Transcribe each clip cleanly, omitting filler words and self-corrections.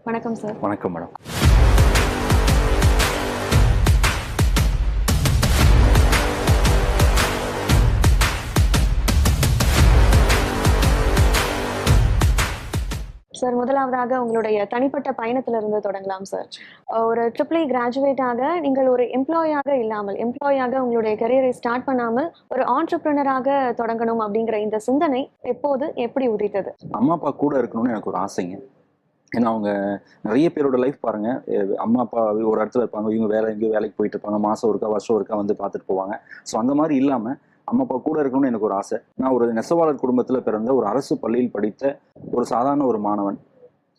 வணக்கம் சார். வணக்கம் madam. Sir, முதலாவதாக உங்களுடைய தனிப்பட்ட பயணத்திலிருந்து தொடங்கலாம் சார். ஒரு ட்ரிபிள் கிராஜுவேட் ஆக நீங்கள் ஒரு எம்ப்ளாயாக உங்களுடைய கரியரை ஸ்டார்ட் பண்ணாமல் ஒரு ஆண்டர்பிரினராக தொடங்கணும் அப்படிங்கிற இந்த சிந்தனை எப்போது எப்படி உதித்தது? அம்மா அப்பா கூட இருக்கணும்னு எனக்கு ஒரு ஆசைங்க. ஏன்னா அவங்க நிறைய பேரோட லைஃப் பாருங்க. அம்மா அப்பா ஒரு இடத்துல இருப்பாங்க, இவங்க எங்கேயோ வேலைக்கு போயிட்டு இருப்பாங்க, மாசம் ஒருக்கா வருஷம் ஒருக்கா வந்து பார்த்துட்டு போவாங்க. ஸோ அந்த மாதிரி இல்லாம அம்மா அப்பா கூட இருக்கணும்னு எனக்கு ஒரு ஆசை. நான் ஒரு நெசவாளர் குடும்பத்துல பிறந்த ஒரு அரசு பள்ளியில் படித்த ஒரு சாதாரண ஒரு மாணவன்.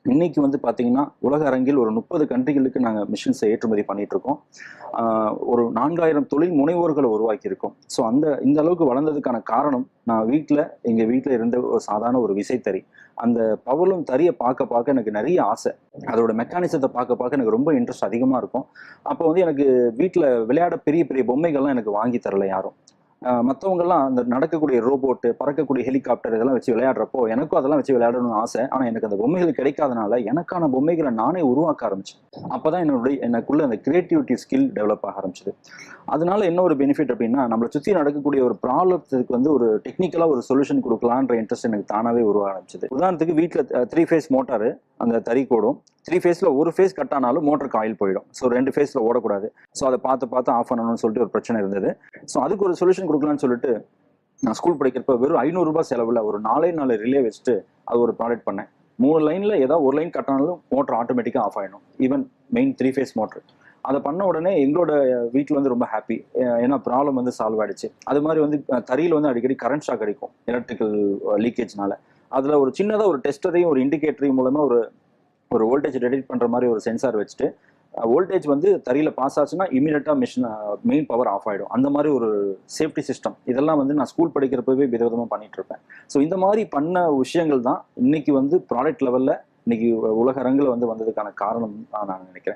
இன்னைக்கு வந்து பாத்தீங்கன்னா உலக அரங்கில் ஒரு 30 கண்ட்ரிகளுக்கு நாங்கள் மிஷின்ஸை ஏற்றுமதி பண்ணிட்டு இருக்கோம். ஒரு 4000 தொழில் முனைவோர்களை உருவாக்கி இருக்கோம். ஸோ இந்த அளவுக்கு வளர்ந்ததுக்கான காரணம், நான் எங்க வீட்டில் இருந்த ஒரு சாதாரண ஒரு விசைத்தறி. அந்த பவலும் தறியை பார்க்க பார்க்க எனக்கு நிறைய ஆசை. அதோட மெக்கானிசத்தை பார்க்க எனக்கு ரொம்ப இன்ட்ரெஸ்ட் அதிகமா இருக்கும். அப்போ வந்து எனக்கு வீட்டில் விளையாட பெரிய பெரிய பொம்மைகள்லாம் எனக்கு வாங்கி தரல யாரும். மற்றவங்கெல்லாம் அந்த நடக்கக்கூடிய ரோபோட்டு, பறக்கக்கூடிய ஹெலிகாப்டர் இதெல்லாம் வச்சு விளையாடுறப்போ எனக்கும் அதெல்லாம் வச்சு விளையாடணும்னு ஆசை. ஆனால் எனக்கு அந்த பொம்மைகள் கிடைக்காதனால எனக்கான பொம்மைகளை நானே உருவாக்க ஆரம்பிச்சேன். அப்போதான் எனக்குள்ள அந்த கிரியேட்டிவிட்டி ஸ்கில் டெவலப் ஆக ஆரம்பிச்சது. அதனால என்ன ஒரு பெனிஃபிட் அப்படின்னா, நம்மளை சுற்றி நடக்கக்கூடிய ஒரு ப்ராப்ளத்துக்கு வந்து ஒரு டெக்னிக்கலாக ஒரு சொல்யூஷன் கொடுக்கலான்ற இன்ட்ரெஸ்ட் எனக்கு தானாகவே உருவாக ஆரம்பிச்சது. உதாரணத்துக்கு வீட்டில் 3 ஃபேஸ் மோட்டாரு அந்த தறி கோடும், 3 ஃபேஸ்ல ஒரு ஃபேஸ் கட் ஆனாலும் மோட்டருக்கு ஆயில் போயிடும். ஸோ 2 ஃபேஸ்ல ஓடக்கூடாது. ஸோ அதை பார்த்து ஆஃப் பண்ணணும்னு சொல்லிட்டு ஒரு பிரச்சனை இருந்தது. ஸோ அதுக்கு ஒரு சொல்யூஷன் கொடுக்கலாம்னு சொல்லிட்டு நான் ஸ்கூல் படிக்கிறப்ப வெறும் 500 ரூபாய் செலவில் ஒரு 4 ரிலே வச்சுட்டு அது ஒரு ப்ராடக்ட் பண்ணேன். 3 லைன்ல ஏதாவது ஒரு லைன் கட் ஆனாலும் மோட்டர் ஆட்டோமேட்டிக்காக ஆஃப் ஆயிடும். Even main 3 face motor. அதை பண்ண உடனே எங்களோட வீட்டில் வந்து ரொம்ப ஹாப்பி. ஏன்னா ப்ராப்ளம் வந்து சால்வ் ஆயிடுச்சு. அது மாதிரி வந்து தறியில் வந்து அடிக்கடி கரண்ட் ஷாக் அடிக்கும் எலக்ட்ரிக்கல் லீக்கேஜ்னால. அதில் ஒரு சின்னதாக ஒரு டெஸ்டரையும் ஒரு இண்டிகேட்டரையும் மூலமா ஒரு வோல்டேஜ் டிடெக்ட் பண்ற மாதிரி ஒரு சென்சார் வச்சுட்டு, வோல்டேஜ் வந்து தறியில பாஸ் ஆச்சுன்னா இமீடியட்டா மிஷின் மெயின் பவர் ஆஃப் ஆயிடும். அந்த மாதிரி ஒரு சேஃப்டி சிஸ்டம் இதெல்லாம் வந்து நான் ஸ்கூல் படிக்கிறப்பவே விதவிதமா பண்ணிட்டு இருப்பேன். ஸோ இந்த மாதிரி பண்ண விஷயங்கள் தான் இன்னைக்கு வந்து ப்ராடக்ட் லெவல்ல இன்னைக்கு உலக அரங்கில் வந்து வந்ததுக்கான காரணம் நான் நினைக்கிறேன்.